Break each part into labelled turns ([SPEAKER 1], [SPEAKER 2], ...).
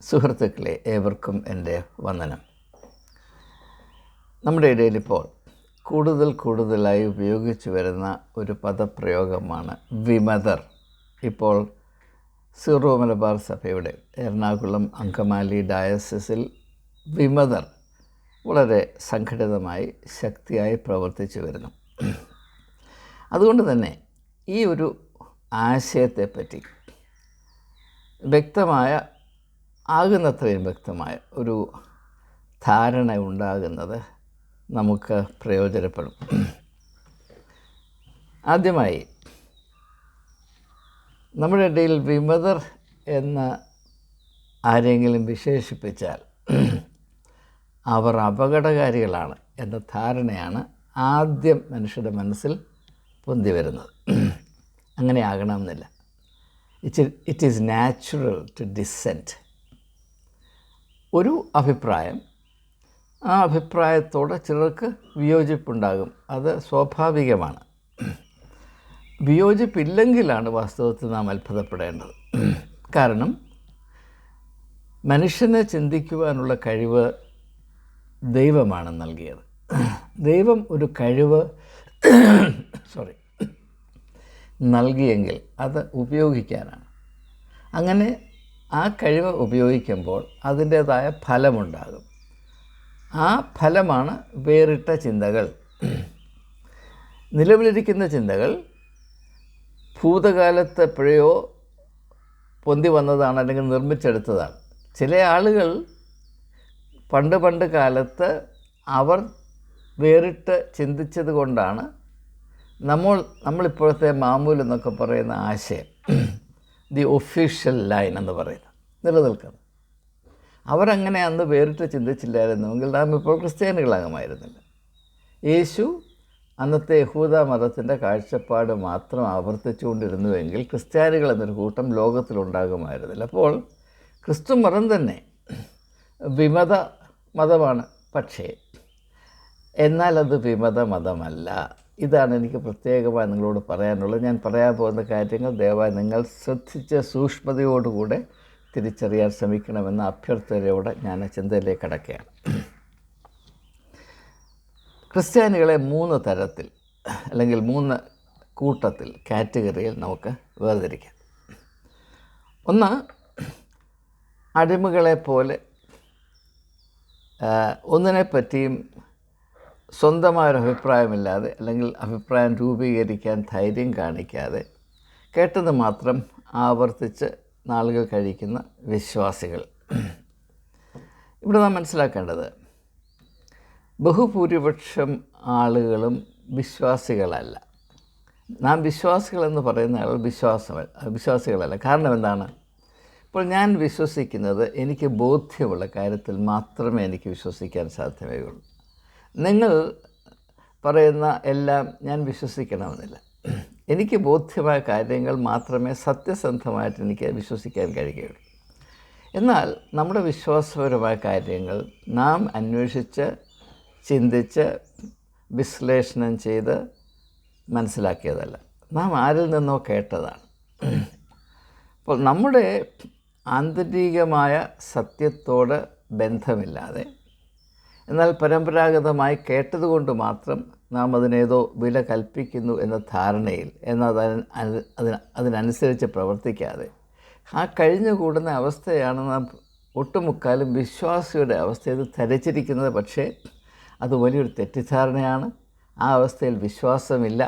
[SPEAKER 1] സുഹൃത്തുക്കളെ, ഏവർക്കും എൻ്റെ വന്ദനം. നമ്മുടെ ഇടയിലിപ്പോൾ കൂടുതലായി ഉപയോഗിച്ചു വരുന്ന ഒരു പദപ്രയോഗമാണ് വിമതർ. ഇപ്പോൾ സീറോ മലബാർ സഭയുടെ എറണാകുളം അങ്കമാലി ഡയസിസിൽ വിമതർ വളരെ സംഘടിതമായി ശക്തിയായി പ്രവർത്തിച്ചു വരുന്നു. അതുകൊണ്ട് തന്നെ ഈ ഒരു ആശയത്തെപ്പറ്റി ആകുന്നത്രയും വ്യക്തമായ ഒരു ധാരണ ഉണ്ടാകുന്നത് നമുക്ക് പ്രയോജനപ്പെടും. ആദ്യമായി നമ്മുടെ ഇടയിൽ വിമതർ എന്ന് ആരെങ്കിലും വിശേഷിപ്പിച്ചാൽ അവർ അപകടകാരികളാണ് എന്ന ധാരണയാണ് ആദ്യം മനുഷ്യരുടെ മനസ്സിൽ പൊന്തി വരുന്നത്. അങ്ങനെ ആകണമെന്നില്ല. It is natural to dissent. ഒരു അഭിപ്രായം, ആ അഭിപ്രായത്തോട് ചിലർക്ക് വിയോജിപ്പുണ്ടാകും. അത് സ്വാഭാവികമാണ്. വിയോജിപ്പില്ലെങ്കിലാണ് വാസ്തവത്തിൽ നാം അത്ഭുതപ്പെടേണ്ടത്. കാരണം മനുഷ്യനെ ചിന്തിക്കുവാനുള്ള കഴിവ് ദൈവമാണ് നൽകിയത്. ദൈവം ഒരു കഴിവ് നൽകിയെങ്കിൽ അത് ഉപയോഗിക്കാനാണ്. അങ്ങനെ ആ കഴിവ് ഉപയോഗിക്കുമ്പോൾ അതിൻ്റേതായ ഫലമുണ്ടാകും. ആ ഫലമാണ് വേറിട്ട ചിന്തകൾ. നിലവിലിരിക്കുന്ന ചിന്തകൾ ഭൂതകാലത്ത് എപ്പോഴോ പൊന്തി വന്നതാണ്, അല്ലെങ്കിൽ നിർമ്മിച്ചെടുത്തതാണ്. ചില ആളുകൾ പണ്ട് കാലത്ത് അവർ വേറിട്ട് ചിന്തിച്ചത് കൊണ്ടാണ് നമ്മളിപ്പോഴത്തെ മാമൂൽ എന്നൊക്കെ പറയുന്ന ആശയം, ദി ഒഫീഷ്യൽ ലൈൻ എന്ന് പറയുന്നത്, നിലനിൽക്കുന്നത്. അവരങ്ങനെ അന്ന് വേറിട്ട് ചിന്തിച്ചില്ലായിരുന്നുവെങ്കിൽ നാം ഇപ്പോൾ ക്രിസ്ത്യാനികളാകുമായിരുന്നില്ല. യേശു അന്നത്തെ യഹൂദ മതത്തിൻ്റെ കാഴ്ചപ്പാട് മാത്രം ആവർത്തിച്ചുകൊണ്ടിരുന്നുവെങ്കിൽ ക്രിസ്ത്യാനികൾ എന്നൊരു കൂട്ടം ലോകത്തിലുണ്ടാകുമായിരുന്നില്ല. അപ്പോൾ ക്രിസ്തു മതം തന്നെ വിമത മതമാണ്. പക്ഷേ എന്നാൽ അത് വിമത മതമല്ല. ഇതാണ് എനിക്ക് പ്രത്യേകമായി നിങ്ങളോട് പറയാനുള്ളത്. ഞാൻ പറയാൻ പോകുന്ന കാര്യങ്ങൾ ദയവായി നിങ്ങൾ ശ്രദ്ധിച്ച് സൂക്ഷ്മതയോടുകൂടെ തിരിച്ചറിയാൻ ശ്രമിക്കണമെന്ന അഭ്യർത്ഥനയോടെ ഞാൻ ചിന്തയിലേക്ക് കടക്കുകയാണ്. ക്രിസ്ത്യാനികളെ 3 തരത്തിൽ, അല്ലെങ്കിൽ 3 കൂട്ടത്തിൽ, കാറ്റഗറിയിൽ നമുക്ക് വേർതിരിക്കാം. ഒന്ന്, അടിമകളെപ്പോലെ ഒന്നിനെപ്പറ്റിയും സ്വന്തമായൊരു അഭിപ്രായമില്ലാതെ, അല്ലെങ്കിൽ അഭിപ്രായം രൂപീകരിക്കാൻ ധൈര്യം കാണിക്കാതെ കേട്ടത് മാത്രം ആവർത്തിച്ച് നാളുകൾ കഴിക്കുന്ന വിശ്വാസികൾ. ഇവിടെ നാം മനസ്സിലാക്കേണ്ടത്, ബഹുഭൂരിപക്ഷം ആളുകളും വിശ്വാസികളല്ല. നാം വിശ്വാസികളെന്ന് പറയുന്ന ആളുകൾ വിശ്വാസികളല്ല. കാരണം എന്താണ്? ഇപ്പോൾ ഞാൻ വിശ്വസിക്കുന്നത് എനിക്ക് ബോധ്യമുള്ള കാര്യത്തിൽ മാത്രമേ എനിക്ക് വിശ്വസിക്കാൻ സാധ്യമായുള്ളൂ. നിങ്ങൾ പറയുന്ന എല്ലാം ഞാൻ വിശ്വസിക്കണമെന്നില്ല. എനിക്ക് ബോധ്യമായ കാര്യങ്ങൾ മാത്രമേ സത്യസന്ധമായിട്ട് എനിക്ക് വിശ്വസിക്കാൻ കഴിയുകയുള്ളൂ. എന്നാൽ നമ്മുടെ വിശ്വാസപരമായ കാര്യങ്ങൾ നാം അന്വേഷിച്ച്, ചിന്തിച്ച്, വിശ്ലേഷണം ചെയ്ത് മനസ്സിലാക്കിയതല്ല, നാം ആരിൽ നിന്നോ കേട്ടതാണ്. അപ്പോൾ നമ്മുടെ ആന്തരികമായ സത്യത്തോട് ബന്ധമില്ലാതെ, എന്നാൽ പരമ്പരാഗതമായി കേട്ടതുകൊണ്ട് മാത്രം നാം അതിനേതോ വില കൽപ്പിക്കുന്നു എന്ന ധാരണയിൽ, എന്നാൽ അതിനനുസരിച്ച് പ്രവർത്തിക്കാതെ ആ കഴിഞ്ഞുകൂടുന്ന അവസ്ഥയാണ് നാം ഒട്ടുമുക്കാലും വിശ്വാസിയുടെ അവസ്ഥയിൽ ധരിച്ചിരിക്കുന്നത്. പക്ഷേ അത് വലിയൊരു തെറ്റിദ്ധാരണയാണ്. ആ അവസ്ഥയിൽ വിശ്വാസമില്ല.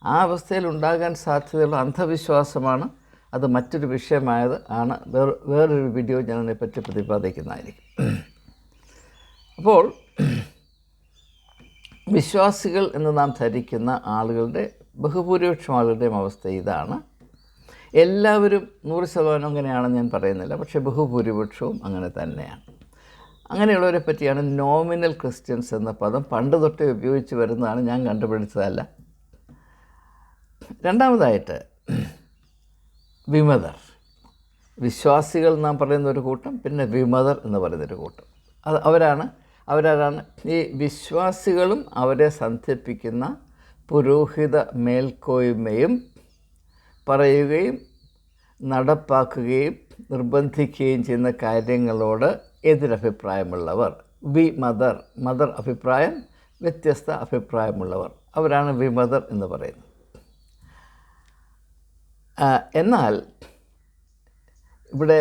[SPEAKER 1] ആ അവസ്ഥയിൽ ഉണ്ടാകാൻ സാധ്യതയുള്ള അന്ധവിശ്വാസമാണ്. അത് മറ്റൊരു വിഷയമായത് ആണ്. വേറൊരു വീഡിയോ ഞാൻ അതിനെപ്പറ്റി പ്രതിപാദിക്കുന്നതായിരിക്കും. അപ്പോൾ വിശ്വാസികൾ എന്ന് നാം ധരിക്കുന്ന ആളുകളുടെ, ബഹുഭൂരിപക്ഷം ആളുകളുടെയും അവസ്ഥ ഇതാണ്. എല്ലാവരും 100% അങ്ങനെയാണെന്ന് ഞാൻ പറയുന്നില്ല, പക്ഷേ ബഹുഭൂരിപക്ഷവും അങ്ങനെ തന്നെയാണ്. അങ്ങനെയുള്ളവരെ പറ്റിയാണ് നോമിനൽ ക്രിസ്ത്യൻസ് എന്ന പദം പണ്ട് തൊട്ടേ ഉപയോഗിച്ച് വരുന്നതാണ്, ഞാൻ കണ്ടുപിടിച്ചതല്ല. രണ്ടാമതായിട്ട് വിമതർ. വിശ്വാസികൾ നാം പറയുന്നൊരു കൂട്ടം, പിന്നെ വിമതർ എന്ന് പറയുന്നൊരു കൂട്ടം. അവരാരാണ്? ഈ വിശ്വാസികളും അവരെ സന്ധിപ്പിക്കുന്ന പുരോഹിത മേൽക്കോയ്മയും പറയുകയും നടപ്പാക്കുകയും നിർബന്ധിക്കുകയും ചെയ്യുന്ന കാര്യങ്ങളോട് എതിരഭിപ്രായമുള്ളവർ. മദർ അഭിപ്രായം, വ്യത്യസ്ത അഭിപ്രായമുള്ളവർ, അവരാണ് വിമതർ എന്ന് പറയുന്നത്. എന്നാൽ ഇവിടെ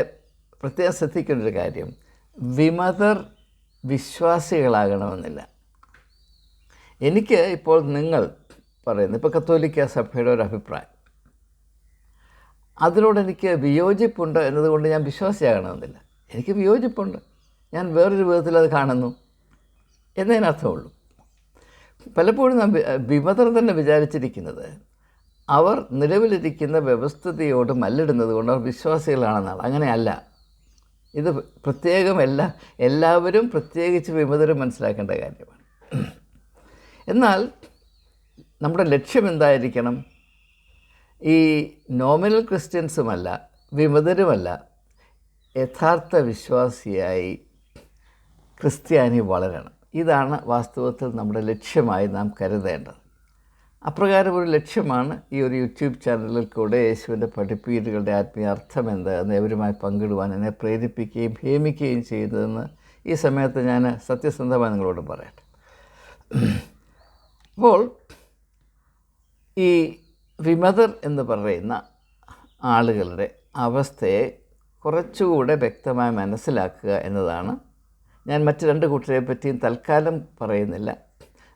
[SPEAKER 1] പ്രത്യേകം ശ്രദ്ധിക്കേണ്ടൊരു കാര്യം, വിമതർ വിശ്വാസികളാകണമെന്നില്ല. എനിക്ക് ഇപ്പോൾ നിങ്ങൾ പറയുന്നത്, ഇപ്പോൾ കത്തോലിക്ക സഭയുടെ ഒരു അഭിപ്രായം, അതിനോടെനിക്ക് വിയോജിപ്പുണ്ട് എന്നതുകൊണ്ട് ഞാൻ വിശ്വാസിയാകണമെന്നില്ല. എനിക്ക് വിയോജിപ്പുണ്ട്, ഞാൻ വേറൊരു വിധത്തിൽ അത് കാണുന്നു എന്നതിനർത്ഥമുള്ളൂ. പലപ്പോഴും നാം വിമതർ തന്നെ വിചാരിച്ചിരിക്കുന്നത് അവർ നിലവിലിരിക്കുന്ന വ്യവസ്ഥിതിയോട് മല്ലിടുന്നത് കൊണ്ട് അവർ വിശ്വാസികളാണെന്നാണ്. അങ്ങനെയല്ല. ഇത് പ്രത്യേകം എല്ലാവരും, പ്രത്യേകിച്ച് വിമതരും മനസ്സിലാക്കേണ്ട കാര്യമാണ്. എന്നാൽ നമ്മുടെ ലക്ഷ്യം എന്തായിരിക്കണം? ഈ നോമിനൽ ക്രിസ്ത്യൻസുമല്ല, വിമതരുമല്ല, യഥാർത്ഥ വിശ്വാസിയായി ക്രിസ്ത്യാനി വളരണം. ഇതാണ് വാസ്തവത്തിൽ നമ്മുടെ ലക്ഷ്യമായി നാം കരുതേണ്ടത്. അപ്രകാരം ഒരു ലക്ഷ്യമാണ് ഈ ഒരു യൂട്യൂബ് ചാനലിൽ കൂടെ യേശുവിൻ്റെ പഠിപ്പീരുകളുടെ ആത്മീയ അർത്ഥം എന്ത് എന്ന് എവരുമായി പങ്കിടുവാൻ എന്നെ പ്രേരിപ്പിക്കുകയും ഭേമിക്കുകയും ചെയ്തതെന്ന് ഈ സമയത്ത് ഞാൻ സത്യസന്ധമായി നിങ്ങളോട് പറയട്ടെ. അപ്പോൾ ഈ വിമതർ എന്ന് പറയുന്ന ആളുകളുടെ അവസ്ഥയെ കുറച്ചുകൂടെ വ്യക്തമായി മനസ്സിലാക്കുക എന്നതാണ്. ഞാൻ മറ്റ് രണ്ട് കൂട്ടരെ പറ്റിയും തൽക്കാലം പറയുന്നില്ല.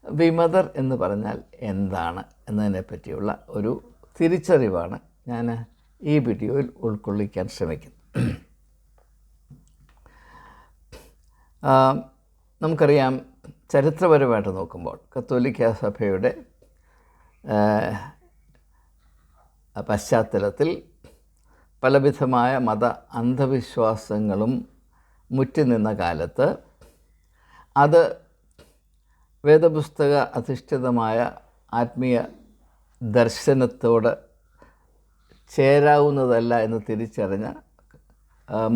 [SPEAKER 1] വിമതർ എന്ന് പറഞ്ഞാൽ എന്താണ് എന്നതിനെ പറ്റിയുള്ള ഒരു തിരിച്ചറിവാണ് ഞാൻ ഈ വീഡിയോയിൽ ഉൾക്കൊള്ളിക്കാൻ ശ്രമിക്കുന്നത്. നമുക്കറിയാം, ചരിത്രപരമായിട്ട് നോക്കുമ്പോൾ കത്തോലിക്ക സഭയുടെ പശ്ചാത്തലത്തിൽ പലവിധമായ മത അന്ധവിശ്വാസങ്ങളും മുറ്റിനിന്ന കാലത്ത് അത് വേദപുസ്തക അധിഷ്ഠിതമായ ആത്മീയ ദർശനത്തോട് ചേരാവുന്നതല്ല എന്ന് തിരിച്ചറിഞ്ഞ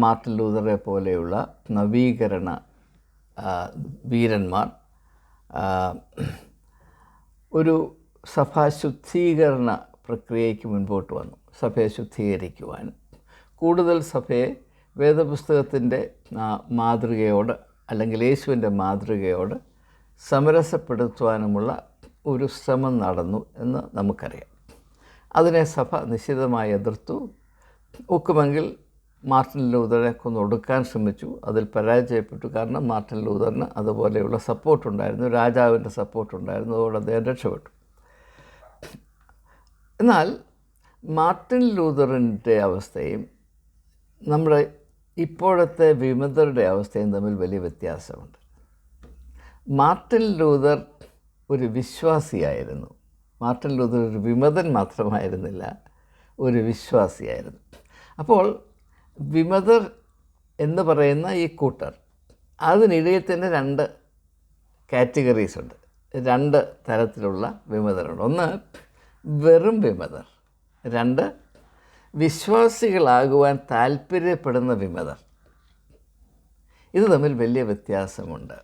[SPEAKER 1] മാർട്ടിൻ ലൂതറെ പോലെയുള്ള നവീകരണ വീരന്മാർ ഒരു സഭാശുദ്ധീകരണ പ്രക്രിയയ്ക്ക് മുൻപോട്ട് വന്നു. സഭയെ ശുദ്ധീകരിക്കുവാൻ, കൂടുതൽ സഭയെ വേദപുസ്തകത്തിൻ്റെ മാതൃകയോട് അല്ലെങ്കിൽ യേശുവിൻ്റെ മാതൃകയോട് സമരസപ്പെടുത്തുവാനുമുള്ള ഒരു ശ്രമം നടന്നു എന്ന് നമുക്കറിയാം. അതിനെ സഭ നിശ്ചിതമായി എതിർത്തു. ഒക്കുമെങ്കിൽ മാർട്ടിൻ ലൂതറെ കൊന്നൊടുക്കാൻ ശ്രമിച്ചു. അതിൽ പരാജയപ്പെട്ടു. കാരണം മാർട്ടിൻ ലൂതറിന് അതുപോലെയുള്ള സപ്പോർട്ടുണ്ടായിരുന്നു, രാജാവിൻ്റെ സപ്പോർട്ടുണ്ടായിരുന്നു. അതുകൊണ്ട് അദ്ദേഹം രക്ഷപ്പെട്ടു. എന്നാൽ മാർട്ടിൻ ലൂതറിൻ്റെ അവസ്ഥയും നമ്മുടെ ഇപ്പോഴത്തെ വിമതരുടെ അവസ്ഥയും തമ്മിൽ വലിയ വ്യത്യാസമുണ്ട്. മാർട്ടിൻ ലൂതർ ഒരു വിശ്വാസിയായിരുന്നു. മാർട്ടിൻ ലൂതർ ഒരു വിമതൻ മാത്രമായിരുന്നില്ല, ഒരു വിശ്വാസിയായിരുന്നു. അപ്പോൾ വിമതർ എന്ന് പറയുന്ന ഈ കൂട്ടർ, അതിനിടയിൽ തന്നെ രണ്ട് കാറ്റഗറീസ് ഉണ്ട്, രണ്ട് തരത്തിലുള്ള വിമതരുണ്ട്. ഒന്ന് വെറും വിമതർ, രണ്ട് വിശ്വാസികളാകുവാൻ താല്പര്യപ്പെടുന്ന വിമതർ. ഇത് തമ്മിൽ വലിയ വ്യത്യാസമുണ്ട്.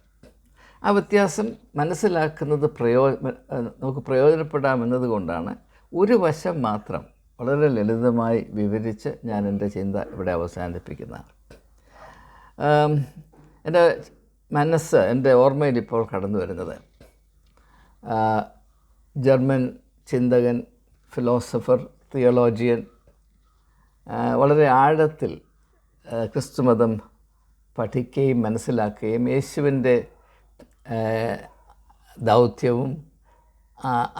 [SPEAKER 1] ആ വ്യത്യാസം മനസ്സിലാക്കുന്നത് നമുക്ക് പ്രയോജനപ്പെടാമെന്നത് കൊണ്ടാണ് ഒരു വശം മാത്രം വളരെ ലളിതമായി വിവരിച്ച് ഞാൻ എൻ്റെ ചിന്ത ഇവിടെ അവസാനിപ്പിക്കുന്നതാണ്. എൻ്റെ എൻ്റെ ഓർമ്മയിൽ ഇപ്പോൾ കടന്നു വരുന്നത് ജർമ്മൻ ചിന്തകൻ, ഫിലോസഫർ, തിയോളജിയൻ, വളരെ ആഴത്തിൽ ക്രിസ്തുമതം പഠിക്കുകയും മനസ്സിലാക്കുകയും യേശുവിൻ്റെ ദൗത്യവും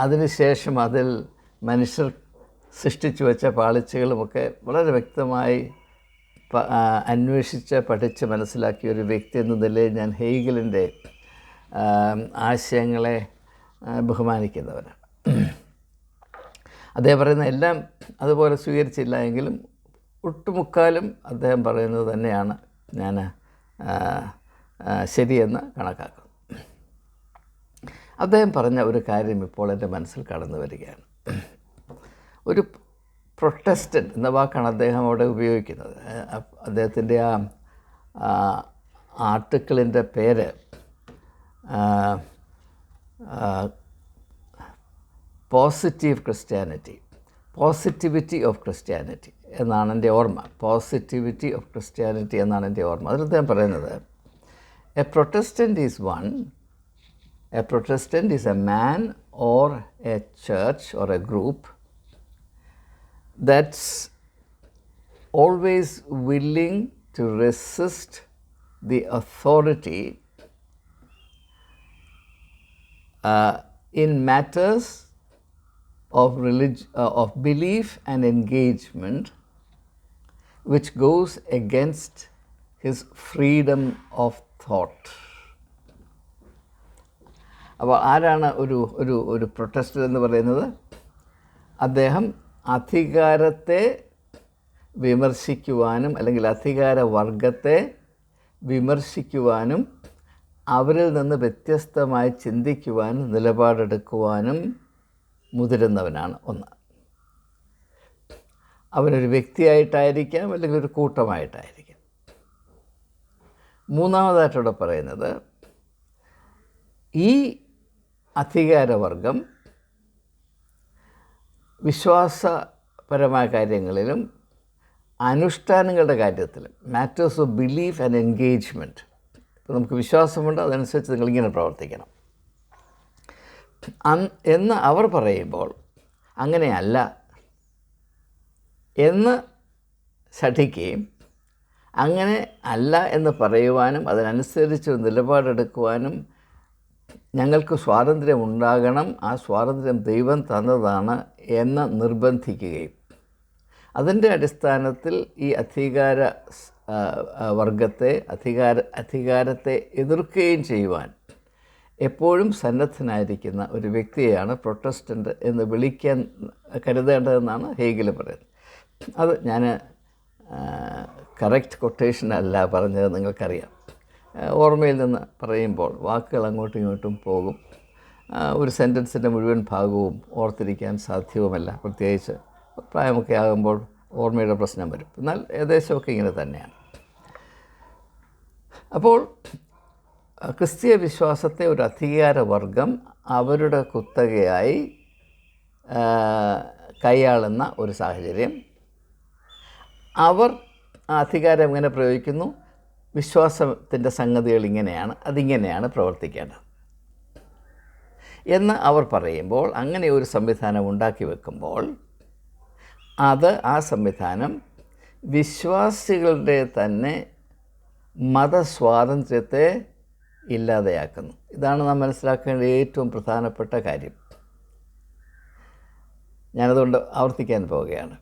[SPEAKER 1] അതിനുശേഷം അതിൽ മനുഷ്യർ സൃഷ്ടിച്ചു വച്ച പാളിച്ചകളുമൊക്കെ വളരെ വ്യക്തമായി അന്വേഷിച്ച് പഠിച്ച് മനസ്സിലാക്കിയ ഒരു വ്യക്തി എന്ന നിലയിൽ ഞാൻ ഹെയ്ഗലിൻ്റെ ആശയങ്ങളെ ബഹുമാനിക്കുന്നവരാണ്. അദ്ദേഹം പറയുന്ന എല്ലാം അതുപോലെ സ്വീകരിച്ചില്ല എങ്കിലും ഒട്ടുമുക്കാലും അദ്ദേഹം പറയുന്നത് തന്നെയാണ് ഞാൻ ശരിയെന്ന് കണക്കാക്കുന്നു. അദ്ദേഹം പറഞ്ഞ ഒരു കാര്യം ഇപ്പോൾ എൻ്റെ മനസ്സിൽ കടന്നു വരികയാണ്. ഒരു പ്രൊട്ടസ്റ്റൻ്റ് എന്ന വാക്കാണ് അദ്ദേഹം അവിടെ ഉപയോഗിക്കുന്നത്. അദ്ദേഹത്തിൻ്റെ ആ ആർട്ടിക്കിളിൻ്റെ പേര് positive Christianity, positivity of Christianity എന്നാണ് എൻ്റെ ഓർമ്മ. പോസിറ്റിവിറ്റി ഓഫ് ക്രിസ്ത്യാനിറ്റി എന്നാണ് എൻ്റെ ഓർമ്മ. അതിൽ അദ്ദേഹം പറയുന്നത്, A Protestant is a man or A church or A group that's always willing to resist the authority in matters of belief and engagement which goes against his freedom of thought. അപ്പോൾ ആരാണ് ഒരു പ്രൊട്ടസ്റ്റർ എന്ന് പറയുന്നത്? അദ്ദേഹം അധികാരത്തെ വിമർശിക്കുവാനും അല്ലെങ്കിൽ അധികാരവർഗത്തെ വിമർശിക്കുവാനും അവരിൽ നിന്ന് വ്യത്യസ്തമായി ചിന്തിക്കുവാനും നിലപാടെടുക്കുവാനും മുതിരുന്നവനാണ്. ഒന്ന്, അവനൊരു വ്യക്തിയായിട്ടായിരിക്കാം അല്ലെങ്കിൽ ഒരു കൂട്ടമായിട്ടായിരിക്കാം. മൂന്നാമതായിട്ടൂടെ പറയുന്നത്, ഈ അധികാരവർഗം വിശ്വാസപരമായ കാര്യങ്ങളിലും അനുഷ്ഠാനങ്ങളുടെ കാര്യത്തിലും, matters of belief and engagement, ഇപ്പോൾ നമുക്ക് വിശ്വാസമുണ്ട്, അതനുസരിച്ച് നിങ്ങളിങ്ങനെ പ്രവർത്തിക്കണം എന്ന് അവർ പറയുമ്പോൾ അങ്ങനെയല്ല എന്ന് ശഠിക്കുകയും അങ്ങനെ അല്ല എന്ന് പറയുവാനും അതിനനുസരിച്ച് നിലപാടെടുക്കുവാനും ഞങ്ങൾക്ക് സ്വാതന്ത്ര്യം ഉണ്ടാകണം, ആ സ്വാതന്ത്ര്യം ദൈവം തന്നതാണ് എന്ന് നിർബന്ധിക്കുകയും അതിൻ്റെ അടിസ്ഥാനത്തിൽ ഈ അധികാരത്തെ എതിർക്കുകയും ചെയ്യുവാൻ എപ്പോഴും സന്നദ്ധനായിരിക്കുന്ന ഒരു വ്യക്തിയെയാണ് പ്രൊട്ടസ്റ്റൻ്റ് എന്ന് വിളിക്കാൻ കരുതേണ്ടതെന്നാണ് ഹേഗൽ പറയുന്നത്. അത് ഞാൻ കറക്റ്റ് കൊട്ടേഷനല്ല പറഞ്ഞത്, നിങ്ങൾക്കറിയാം. ഓർമ്മയിൽ നിന്ന് പറയുമ്പോൾ വാക്കുകൾ അങ്ങോട്ടും ഇങ്ങോട്ടും പോകും. ഒരു സെൻറ്റൻസിൻ്റെ മുഴുവൻ ഭാഗവും ഓർത്തിരിക്കാൻ സാധ്യവുമല്ല, പ്രത്യേകിച്ച് പ്രായമൊക്കെ ആകുമ്പോൾ ഓർമ്മയുടെ പ്രശ്നം വരും. എന്നാൽ ഏകദേശമൊക്കെ ഇങ്ങനെ തന്നെയാണ്. അപ്പോൾ ക്രിസ്തീയ വിശ്വാസത്തെ ഒരു അധികാരവർഗം അവരുടെ കുത്തകയായി കൈയാളുന്ന ഒരു സാഹചര്യം, അവർ ആ അധികാരം എങ്ങനെ പ്രയോഗിക്കുന്നു, വിശ്വാസത്തിൻ്റെ സംഗതികൾ ഇങ്ങനെയാണ്, അതിങ്ങനെയാണ് പ്രവർത്തിക്കേണ്ടത് എന്ന് അവർ പറയുമ്പോൾ, അങ്ങനെ ഒരു സംവിധാനം ഉണ്ടാക്കി വെക്കുമ്പോൾ ആ സംവിധാനം വിശ്വാസികളുടെ തന്നെ മതസ്വാതന്ത്ര്യത്തെ ഇല്ലാതെയാക്കുന്നു. ഇതാണ് നാം മനസ്സിലാക്കേണ്ട ഏറ്റവും പ്രധാനപ്പെട്ട കാര്യം. ഞാനതുകൊണ്ട് ആവർത്തിക്കാൻ പോവുകയാണ്.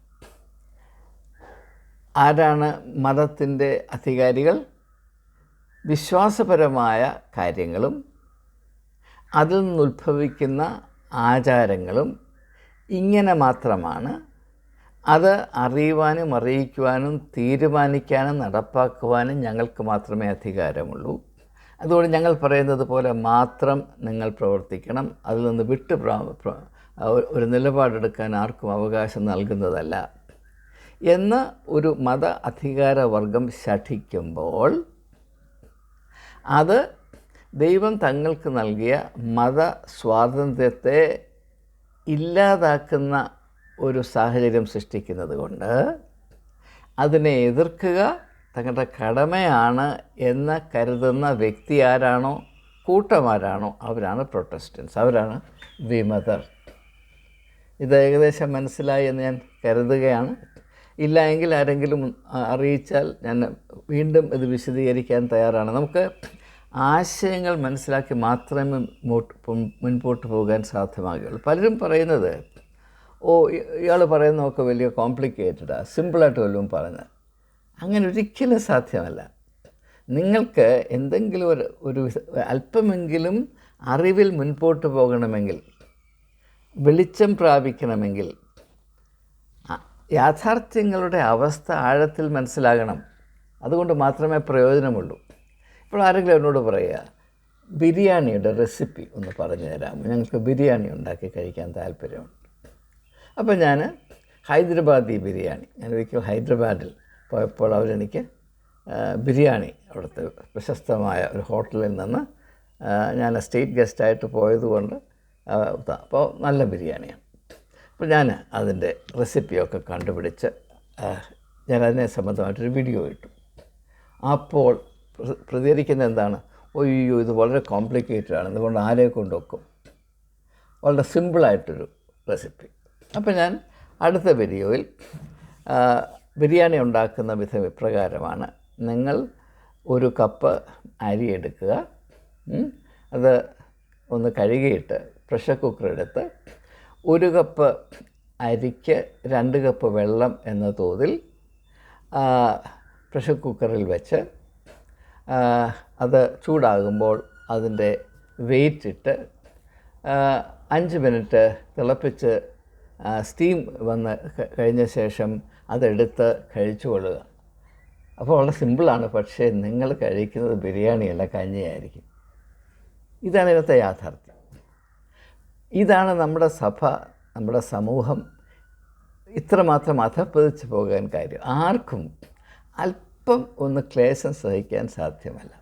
[SPEAKER 1] ആരാണ് മതത്തിൻ്റെ അധികാരികൾ? വിശ്വാസപരമായ കാര്യങ്ങളും അതിൽ നിന്നുദ്ഭവിക്കുന്ന ആചാരങ്ങളും ഇങ്ങനെ മാത്രമാണ്. അത് അറിയുവാനും അറിയിക്കുവാനും തീരുമാനിക്കാനും നടപ്പാക്കുവാനും ഞങ്ങൾക്ക് മാത്രമേ അധികാരമുള്ളൂ. അതുകൊണ്ട് ഞങ്ങൾ പറയുന്നത് പോലെ മാത്രം നിങ്ങൾ പ്രവർത്തിക്കണം, അതിൽ നിന്ന് വിട്ട് ഒരു നിലപാടെടുക്കാൻ ആർക്കും അവകാശം നൽകുന്നതല്ല എന്ന് ഒരു മത അധികാരവർഗം ശഠിക്കുമ്പോൾ, അത് ദൈവം തങ്ങൾക്ക് നൽകിയ മത സ്വാതന്ത്ര്യത്തെ ഇല്ലാതാക്കുന്ന ഒരു സാഹചര്യം സൃഷ്ടിക്കുന്നത് കൊണ്ട് അതിനെ എതിർക്കുക തങ്ങളുടെ കടമയാണ് എന്ന് കരുതുന്ന വ്യക്തി ആരാണോ, കൂട്ടമാരാണോ, അവരാണ് പ്രൊട്ടസ്റ്റൻസ്, അവരാണ് വിമതർ. ഇത് ഏകദേശം മനസ്സിലായി എന്ന് ഞാൻ കരുതുകയാണ്. ഇല്ല എങ്കിൽ ആരെങ്കിലും അറിയിച്ചാൽ ഞാൻ വീണ്ടും ഇത് വിശദീകരിക്കാൻ തയ്യാറാണ്. നമുക്ക് ആശയങ്ങൾ മനസ്സിലാക്കി മാത്രമേ മുൻപോട്ട് പോകാൻ സാധ്യമാകുകയുള്ളൂ. പലരും പറയുന്നത്, ഇയാൾ പറയുന്നതൊക്കെ വലിയ കോംപ്ലിക്കേറ്റഡാണ്, സിമ്പിളായിട്ട് വല്ലതും പറഞ്ഞത്. അങ്ങനെ ഒരിക്കലും സാധ്യമല്ല. നിങ്ങൾക്ക് എന്തെങ്കിലും ഒരു അല്പമെങ്കിലും അറിവിൽ മുൻപോട്ട് പോകണമെങ്കിൽ, വെളിച്ചം പ്രാപിക്കണമെങ്കിൽ, യാഥാർത്ഥ്യങ്ങളുടെ അവസ്ഥ ആഴത്തിൽ മനസ്സിലാകണം. അതുകൊണ്ട് മാത്രമേ പ്രയോജനമുള്ളൂ. ഇപ്പോൾ ആരെങ്കിലും എന്നോട് പറയുക, ബിരിയാണിയുടെ റെസിപ്പി ഒന്ന് പറഞ്ഞു തരാമോ, ഞങ്ങൾക്ക് ബിരിയാണി ഉണ്ടാക്കി കഴിക്കാൻ താല്പര്യമുണ്ട്. അപ്പോൾ ഞാൻ ഹൈദരാബാദി ബിരിയാണി, ഞാൻ ഒരിക്കൽ ഹൈദരാബാദിൽ പോയപ്പോൾ അവരെനിക്ക് ബിരിയാണി, അവിടുത്തെ പ്രശസ്തമായ ഒരു ഹോട്ടലിൽ നിന്ന് ഞാൻ സ്റ്റേറ്റ് ഗസ്റ്റായിട്ട് പോയതുകൊണ്ട് അപ്പോൾ നല്ല ബിരിയാണിയാണ്. അപ്പോൾ ഞാൻ അതിൻ്റെ റെസിപ്പിയൊക്കെ കണ്ടുപിടിച്ച് ഞാനതിനെ സംബന്ധമായിട്ടൊരു വീഡിയോ ഇട്ടു. അപ്പോൾ പ്രതികരിക്കുന്നത് എന്താണ്? അയ്യോ, ഇത് വളരെ കോംപ്ലിക്കേറ്റഡ് ആണ്, ഇതുകൊണ്ട് ആരെ കൊണ്ടൊക്കും. വളരെ സിമ്പിളായിട്ടൊരു റെസിപ്പി. അപ്പോൾ ഞാൻ അടുത്ത വീഡിയോയിൽ ബിരിയാണി ഉണ്ടാക്കുന്ന വിധം ഇപ്രകാരമാണ്. നിങ്ങൾ ഒരു കപ്പ് അരി എടുക്കുക, അത് ഒന്ന് കഴുകിയിട്ട് പ്രഷർ കുക്കർ എടുത്ത് 1 കപ്പ് അരിക്ക് 2 കപ്പ് വെള്ളം എന്ന തോതിൽ പ്രഷർ കുക്കറിൽ വെച്ച് അത് ചൂടാകുമ്പോൾ അതിൻ്റെ വെയിറ്റ് ഇട്ട് 5 മിനിറ്റ് തിളപ്പിച്ച് സ്റ്റീം വന്ന് കഴിഞ്ഞ ശേഷം അതെടുത്ത് കഴിച്ചു കൊള്ളുക. അപ്പോൾ വളരെ സിമ്പിളാണ്, പക്ഷേ നിങ്ങൾ കഴിക്കുന്നത് ബിരിയാണിയല്ല, കഞ്ഞിയായിരിക്കും. ഇതാണ് ഇന്നത്തെ യാഥാർത്ഥ്യം. ഇതാണ് നമ്മുടെ സഭ, നമ്മുടെ സമൂഹം ഇത്രമാത്രം അധപ്പതിച്ച് പോകാൻ കാര്യം. ആർക്കും അല്പം ഒന്ന് ക്ലേശം സഹിക്കാൻ സാധ്യമല്ല.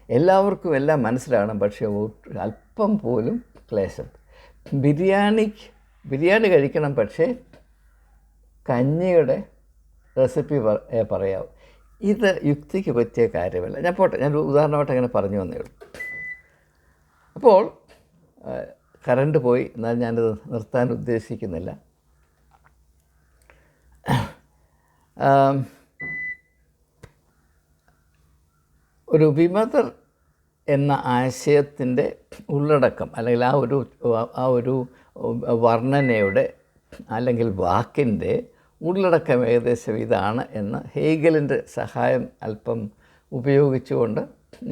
[SPEAKER 1] എല്ലാവർക്കും എല്ലാം മനസ്സിലാകണം, പക്ഷേ അല്പം പോലും ക്ലേശം. ബിരിയാണി കഴിക്കണം, പക്ഷേ കഞ്ഞിയുടെ റെസിപ്പി പറയാവും. ഇത് യുക്തിക്ക് പറ്റിയ കാര്യമല്ല. ഞാൻ ഉദാഹരണമായിട്ട് അങ്ങനെ പറഞ്ഞു വന്നേ ഉള്ളൂ. അപ്പോൾ കറണ്ട് പോയി, എന്നാൽ ഞാനിത് നിർത്താൻ ഉദ്ദേശിക്കുന്നില്ല. ഒരു വിമതർ എന്ന ആശയത്തിൻ്റെ ഉള്ളടക്കം, അല്ലെങ്കിൽ ആ ഒരു വർണ്ണനയുടെ അല്ലെങ്കിൽ വാക്കിൻ്റെ ഉള്ളടക്കം ഏകദേശം ഇതാണ് എന്ന് ഹേഗലിൻ്റെ സഹായം അല്പം ഉപയോഗിച്ചുകൊണ്ട്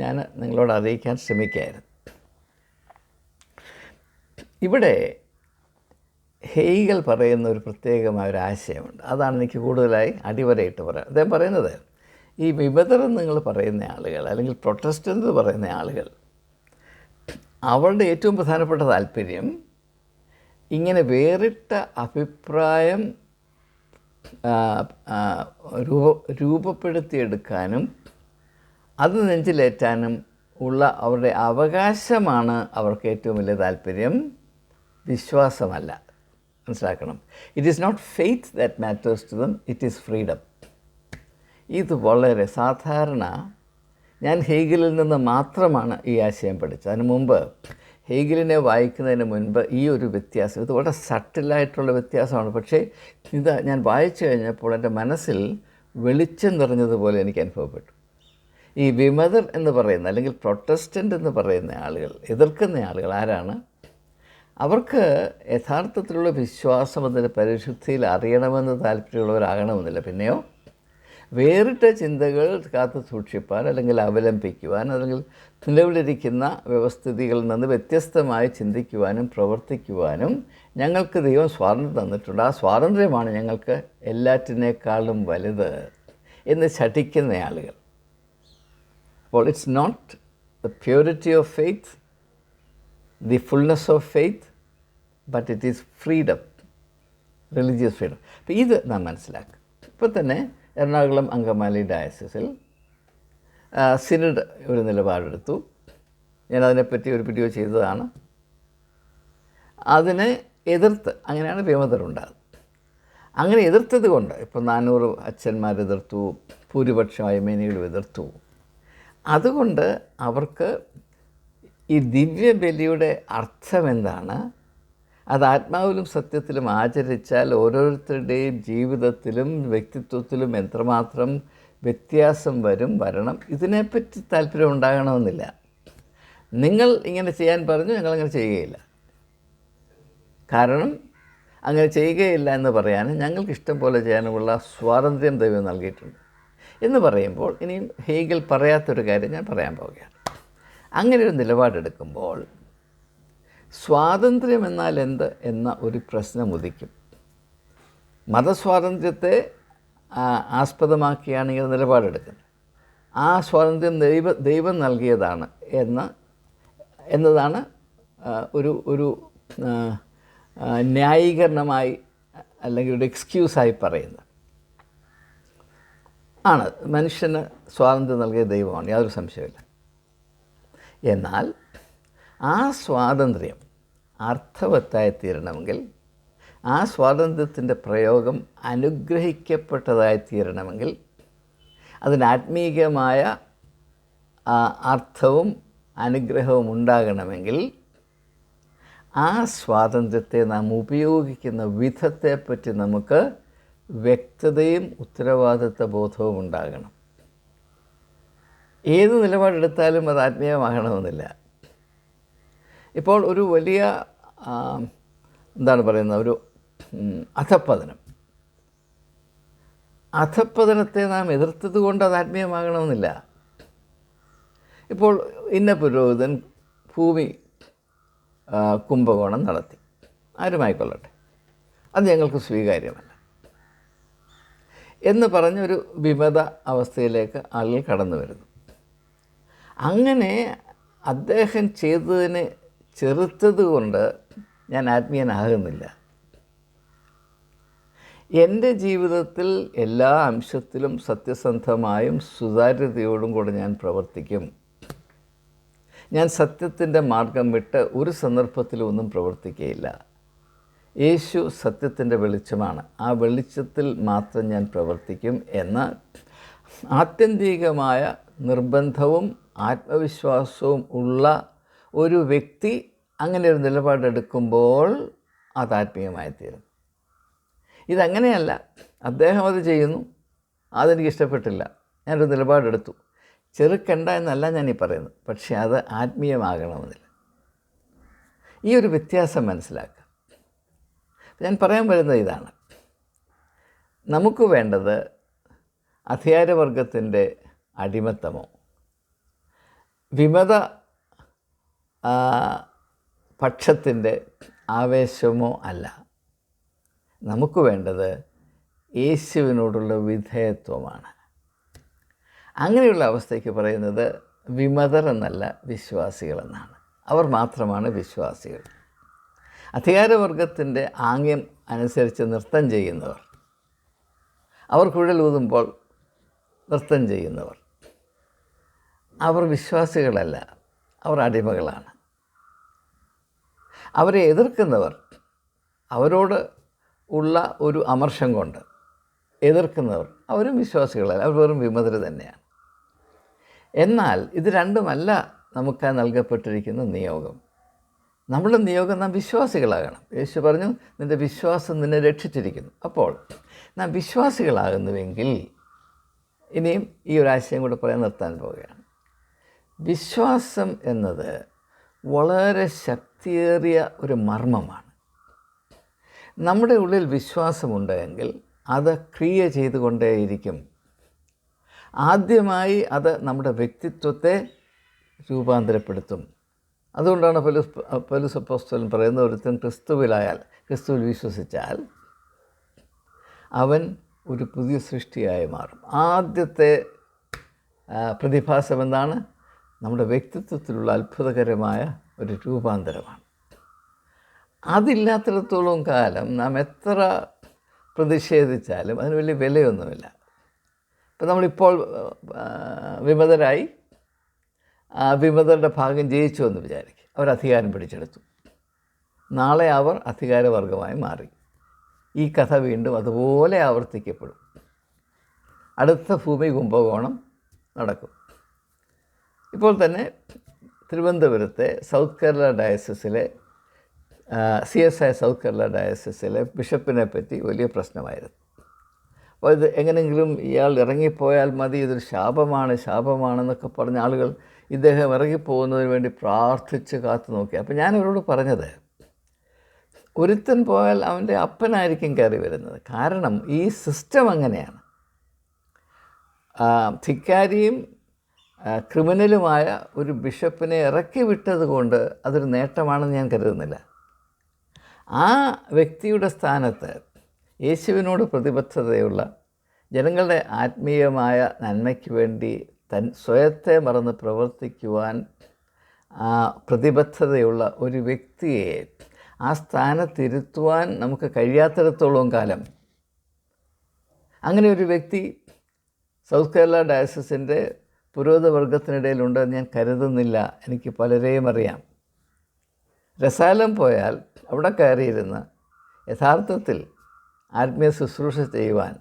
[SPEAKER 1] ഞാൻ നിങ്ങളോട് അറിയിക്കാൻ ശ്രമിക്കുകയായിരുന്നു. ഇവിടെ ഹേഗൽ പറയുന്ന ഒരു പ്രത്യേകമായ ഒരു ആശയമുണ്ട്. അതാണ് എനിക്ക് കൂടുതലായി അടിവരയിട്ട് പറയാം. അദ്ദേഹം പറയുന്നത്, ഈ വിമതർ എന്ന് നിങ്ങൾ പറയുന്ന ആളുകൾ, അല്ലെങ്കിൽ പ്രൊട്ടസ്റ്റൻ്റ് എന്ന് പറയുന്ന ആളുകൾ, അവരുടെ ഏറ്റവും പ്രധാനപ്പെട്ട താല്പര്യം ഇങ്ങനെ വേറിട്ട അഭിപ്രായം രൂപപ്പെടുത്തിയെടുക്കാനും അത് നെഞ്ചിലേറ്റാനും ഉള്ള അവരുടെ അവകാശമാണ് അവർക്ക് ഏറ്റവും വലിയ താല്പര്യം, വിശ്വാസമല്ല. മനസ്സിലാക്കണം. It is not faith that matters to them, it is freedom. ഇത് വളരെ സാധാരണ ഞാൻ ഹേഗലിൽ നിന്ന് മാത്രമാണ് ഈ ആശയം പഠിച്ചത്. അതിന് മുമ്പ് ഹേഗലിനെ വായിക്കുന്നതിന് മുൻപ് ഈ ഒരു വ്യത്യാസം, ഇത് വളരെ സട്ടിലായിട്ടുള്ള വ്യത്യാസമാണ്. പക്ഷേ ഇത് ഞാൻ വായിച്ചു കഴിഞ്ഞപ്പോൾ എൻ്റെ മനസ്സിൽ വെളിച്ചം നിറഞ്ഞതുപോലെ എനിക്ക് അനുഭവപ്പെട്ടു. ഈ വിമതർ എന്ന് പറയുന്ന, അല്ലെങ്കിൽ പ്രൊട്ടസ്റ്റൻ്റ് എന്ന് പറയുന്ന ആളുകൾ, എതിർക്കുന്ന ആളുകൾ ആരാണ്? അവർക്ക് യഥാർത്ഥത്തിലുള്ള വിശ്വാസം അതിൻ്റെ പരിശുദ്ധിയിൽ അറിയണമെന്ന് താല്പര്യമുള്ളവരാകണമെന്നില്ല. പിന്നെയോ വേറിട്ട ചിന്തകൾ കാത്തു സൂക്ഷിപ്പാൻ, അല്ലെങ്കിൽ അവലംബിക്കുവാൻ, അല്ലെങ്കിൽ നിലവിലിരിക്കുന്ന വ്യവസ്ഥിതികളിൽ നിന്ന് വ്യത്യസ്തമായി ചിന്തിക്കുവാനും പ്രവർത്തിക്കുവാനും ഞങ്ങൾക്ക് ദൈവം സ്വാതന്ത്ര്യം തന്നിട്ടുണ്ട്. ആ സ്വാതന്ത്ര്യമാണ് ഞങ്ങൾക്ക് എല്ലാറ്റിനേക്കാളും വലുത് എന്ന് ശഠിക്കുന്ന ആളുകൾ. അപ്പോൾ it's not the purity of faith, the fullness of faith, but it is freedom, religious freedom. അപ്പോൾ ഇത് നാം മനസ്സിലാക്കുക. ഇപ്പോൾ തന്നെ എറണാകുളം അങ്കമാലി ഡയസിസിൽ സിനഡ് ഒരു നിലപാടെടുത്തു. ഞാനതിനെപ്പറ്റി ഒരു വീഡിയോ ചെയ്തതാണ്. അതിനെ എതിർത്ത്, അങ്ങനെയാണ് വിമതരുണ്ടാകുന്നത്. അങ്ങനെ എതിർത്തത് കൊണ്ട് ഇപ്പോൾ 400 അച്ഛന്മാരെതിർത്തു, ഭൂരിപക്ഷം അയ്മേനികളും എതിർത്തു. അതുകൊണ്ട് അവർക്ക് ഈ ദിവ്യബലിയുടെ അർത്ഥം എന്താണ്, അത് ആത്മാവിലും സത്യത്തിലും ആചരിച്ചാൽ ഓരോരുത്തരുടെയും ജീവിതത്തിലും വ്യക്തിത്വത്തിലും എത്രമാത്രം വ്യത്യാസം വരണം, ഇതിനെപ്പറ്റി താല്പര്യം ഉണ്ടാകണമെന്നില്ല. നിങ്ങൾ ഇങ്ങനെ ചെയ്യാൻ പറഞ്ഞു, ഞങ്ങളങ്ങനെ ചെയ്യുകയില്ല. കാരണം അങ്ങനെ ചെയ്യുകയില്ല എന്ന് പറയാൻ ഞങ്ങൾക്ക് ഇഷ്ടം പോലെ ചെയ്യാനുമുള്ള സ്വാതന്ത്ര്യം ദൈവം നൽകിയിട്ടുണ്ട് എന്ന് പറയുമ്പോൾ, ഇനിയും ഹേഗൽ പറയാത്തൊരു കാര്യം ഞാൻ പറയാൻ പോവുകയാണ്. അങ്ങനെ ഒരു നിലപാടെടുക്കുമ്പോൾ സ്വാതന്ത്ര്യം എന്നാൽ എന്ത് എന്ന ഒരു പ്രശ്നം ഉദിക്കും. മതസ്വാതന്ത്ര്യത്തെ ആസ്പദമാക്കിയാണ് ഇങ്ങനെ നിലപാടെടുക്കുന്നത്. ആ സ്വാതന്ത്ര്യം ദൈവം നൽകിയതാണ് എന്നതാണ് ഒരു ന്യായീകരണമായി, അല്ലെങ്കിൽ ഒരു എക്സ്ക്യൂസായി പറയുന്നത് ആണ്. മനുഷ്യന് സ്വാതന്ത്ര്യം നൽകിയ ദൈവമാണ്, യാതൊരു സംശയമില്ല. എന്നാൽ ആ സ്വാതന്ത്ര്യം അർത്ഥവത്തായി തീരണമെങ്കിൽ ആ സ്വാതന്ത്ര്യത്തിൻ്റെ പ്രയോഗം അനുഗ്രഹിക്കപ്പെട്ടതായി തീരണമെങ്കിൽ അതിന് ആത്മീകമായ അർത്ഥവും അനുഗ്രഹവും ഉണ്ടാകണമെങ്കിൽ ആ സ്വാതന്ത്ര്യത്തെ നാം ഉപയോഗിക്കുന്ന വിധത്തെപ്പറ്റി നമുക്ക് വ്യക്തതയും ഉത്തരവാദിത്വ ബോധവും ഉണ്ടാകണം. ഏത് നിലപാടെടുത്താലും അത് ആത്മീയമാകണമെന്നില്ല. ഇപ്പോൾ ഒരു വലിയ എന്താണ് പറയുന്നത്, ഒരു അധപ്പതനത്തെ നാം എതിർത്തത് കൊണ്ട് അത് ആത്മീയമാകണമെന്നില്ല. ഇപ്പോൾ ഇന്ന പുരോഹിതൻ ഭൂമി കുംഭകോണം നടത്തി, ആരുമായിക്കൊള്ളട്ടെ, അത് ഞങ്ങൾക്ക് സ്വീകാര്യമല്ല എന്ന് പറഞ്ഞൊരു വിമത അവസ്ഥയിലേക്ക് ആളുകൾ കടന്നു വരുന്നു. അങ്ങനെ അദ്ദേഹം ചെയ്തതിനെ ചെറുത്തത് കൊണ്ട് ഞാൻ ആത്മീയനാകുന്നില്ല. എൻ്റെ ജീവിതത്തിൽ എല്ലാ അംശത്തിലും സത്യസന്ധമായും സുതാര്യതയോടും കൂടെ ഞാൻ പ്രവർത്തിക്കും. ഞാൻ സത്യത്തിൻ്റെ മാർഗം വിട്ട് ഒരു സന്ദർഭത്തിലും ഒന്നും പ്രവർത്തിക്കുകയില്ല. യേശു സത്യത്തിൻ്റെ വെളിച്ചമാണ്, ആ വെളിച്ചത്തിൽ മാത്രം ഞാൻ പ്രവർത്തിക്കും എന്ന ആത്യന്തികമായ നിർബന്ധവും ആത്മവിശ്വാസവും ഉള്ള ഒരു വ്യക്തി അങ്ങനെ ഒരു നിലപാടെടുക്കുമ്പോൾ അത് ആത്മീയമായിത്തീരും. ഇതങ്ങനെയല്ല, അദ്ദേഹം അത് ചെയ്യുന്നു, അതെനിക്കിഷ്ടപ്പെട്ടില്ല, ഞാനൊരു നിലപാടെടുത്തു, ചെറുക്കണ്ട എന്നല്ല ഞാനീ പറയുന്നത്, പക്ഷേ അത് ആത്മീയമാകണമെന്നില്ല. ഈ ഒരു വ്യത്യാസം മനസ്സിലാക്കുക. ഞാൻ പറയാൻ വരുന്നത് ഇതാണ്, നമുക്ക് വേണ്ടത് അധികാരവർഗത്തിൻ്റെ അടിമത്തമോ വിമത പക്ഷത്തിൻ്റെ ആവേശമോ അല്ല. നമുക്ക് വേണ്ടത് യേശുവിനോടുള്ള വിധേയത്വമാണ്. അങ്ങനെയുള്ള അവസ്ഥയ്ക്ക് പറയുന്നത് വിമതർ എന്നല്ല, വിശ്വാസികളെന്നാണ്. അവർ മാത്രമാണ് വിശ്വാസികൾ. അധികാരവർഗത്തിൻ്റെ ആംഗ്യം അനുസരിച്ച് നൃത്തം ചെയ്യുന്നവർ, അവർ കുഴലൂതുമ്പോൾ നൃത്തം ചെയ്യുന്നവർ, അവർ വിശ്വാസികളല്ല, അവർ അടിമകളാണ്. അവരെ എതിർക്കുന്നവർ, അവരോട് ഉള്ള ഒരു അമർഷം കൊണ്ട് എതിർക്കുന്നവർ, അവരും വിശ്വാസികളല്ല, അവർ വെറും വിമതർ തന്നെയാണ്. എന്നാൽ ഇത് രണ്ടുമല്ല നമുക്ക് നൽകപ്പെട്ടിരിക്കുന്ന നിയോഗം. നമ്മുടെ നിയോഗം നാം വിശ്വാസികളാകണം. യേശു പറഞ്ഞു, നിൻ്റെ വിശ്വാസം നിന്നെ രക്ഷിച്ചിരിക്കുന്നു. അപ്പോൾ നാം വിശ്വാസികളാകുന്നുവെങ്കിൽ, ഇനിയും ഈ ഒരാശയം കൂടെ പറയാൻ നിർത്താൻ പോവുകയാണ്. വിശ്വാസം എന്നത് വളരെ ശക്തിയേറിയ ഒരു മർമ്മമാണ്. നമ്മുടെ ഉള്ളിൽ വിശ്വാസമുണ്ടെങ്കിൽ അത് ക്രിയ ചെയ്തുകൊണ്ടേയിരിക്കും. ആദ്യമായി അത് നമ്മുടെ വ്യക്തിത്വത്തെ രൂപാന്തരപ്പെടുത്തും. അതുകൊണ്ടാണ് പൗലോസ് അപ്പോസ്തലൻ പറയുന്ന, ഒരുത്തൻ ക്രിസ്തുവിലായാൽ, ക്രിസ്തുവിൽ വിശ്വസിച്ചാൽ അവൻ ഒരു പുതിയ സൃഷ്ടിയായി മാറും. ആദ്യത്തെ പ്രതിഭാസം എന്താണ്? നമ്മുടെ വ്യക്തിത്വത്തിലുള്ള അത്ഭുതകരമായ ഒരു രൂപാന്തരമാണ്. അതില്ലാത്തിടത്തോളം കാലം നാം എത്ര പ്രതിഷേധിച്ചാലും അതിന് വലിയ വിലയൊന്നുമില്ല. ഇപ്പം നമ്മളിപ്പോൾ വിമതരായി, വിമതരുടെ ഭാഗം ജയിച്ചു എന്ന് വിചാരിക്കും, അവർ അധികാരം പിടിച്ചെടുത്തു. നാളെ അവർ അധികാരവർഗമായി മാറി. ഈ കഥ വീണ്ടും അതുപോലെ ആവർത്തിക്കപ്പെടും. അടുത്ത ഭൂമി കുംഭകോണം നടക്കും. ഇപ്പോൾ തന്നെ തിരുവനന്തപുരത്തെ സൗത്ത് കേരള ഡയസിസിലെ CSI സൗത്ത് കേരള ഡയസിസിലെ ബിഷപ്പിനെ പറ്റി വലിയ പ്രശ്നമായിരുന്നു. അപ്പോൾ ഇത് എങ്ങനെയെങ്കിലും ഇയാൾ ഇറങ്ങിപ്പോയാൽ മതി, ഇതൊരു ശാപമാണെന്നൊക്കെ പറഞ്ഞ ആളുകൾ ഇദ്ദേഹം ഇറങ്ങിപ്പോകുന്നതിന് വേണ്ടി പ്രാർത്ഥിച്ച് കാത്തു നോക്കി. അപ്പോൾ ഞാൻ അവരോട് പറഞ്ഞത്, ഒരുത്തൻ പോയാൽ അവൻ്റെ അപ്പനായിരിക്കും കയറി വരുന്നത്. കാരണം ഈ സിസ്റ്റം അങ്ങനെയാണ്. ധിക്കാരിയും ക്രിമിനലുമായ ഒരു ബിഷപ്പിനെ ഇറക്കി വിട്ടത് കൊണ്ട് അതൊരു നേട്ടമാണെന്ന് ഞാൻ കരുതുന്നില്ല. ആ വ്യക്തിയുടെ സ്ഥാനത്ത് യേശുവിനോട് പ്രതിബദ്ധതയുള്ള, ജനങ്ങളുടെ ആത്മീയമായ നന്മയ്ക്ക് വേണ്ടി സ്വയത്തെ മറന്ന് പ്രവർത്തിക്കുവാൻ പ്രതിബദ്ധതയുള്ള ഒരു വ്യക്തിയെ ആ സ്ഥാനത്തിരുത്തുവാൻ നമുക്ക് കഴിയാത്തിടത്തോളം കാലം, അങ്ങനെ ഒരു വ്യക്തി സൗത്ത് കേരള ഡയസിസിൻ്റെ പുരോഹിതവർഗത്തിനിടയിലുണ്ടെന്ന് ഞാൻ കരുതുന്നില്ല. എനിക്ക് പലരെയും അറിയാം. രസാലം പോയാൽ അവിടെ കയറിയിരുന്ന് യഥാർത്ഥത്തിൽ ആത്മീയ ശുശ്രൂഷ ചെയ്യുവാൻ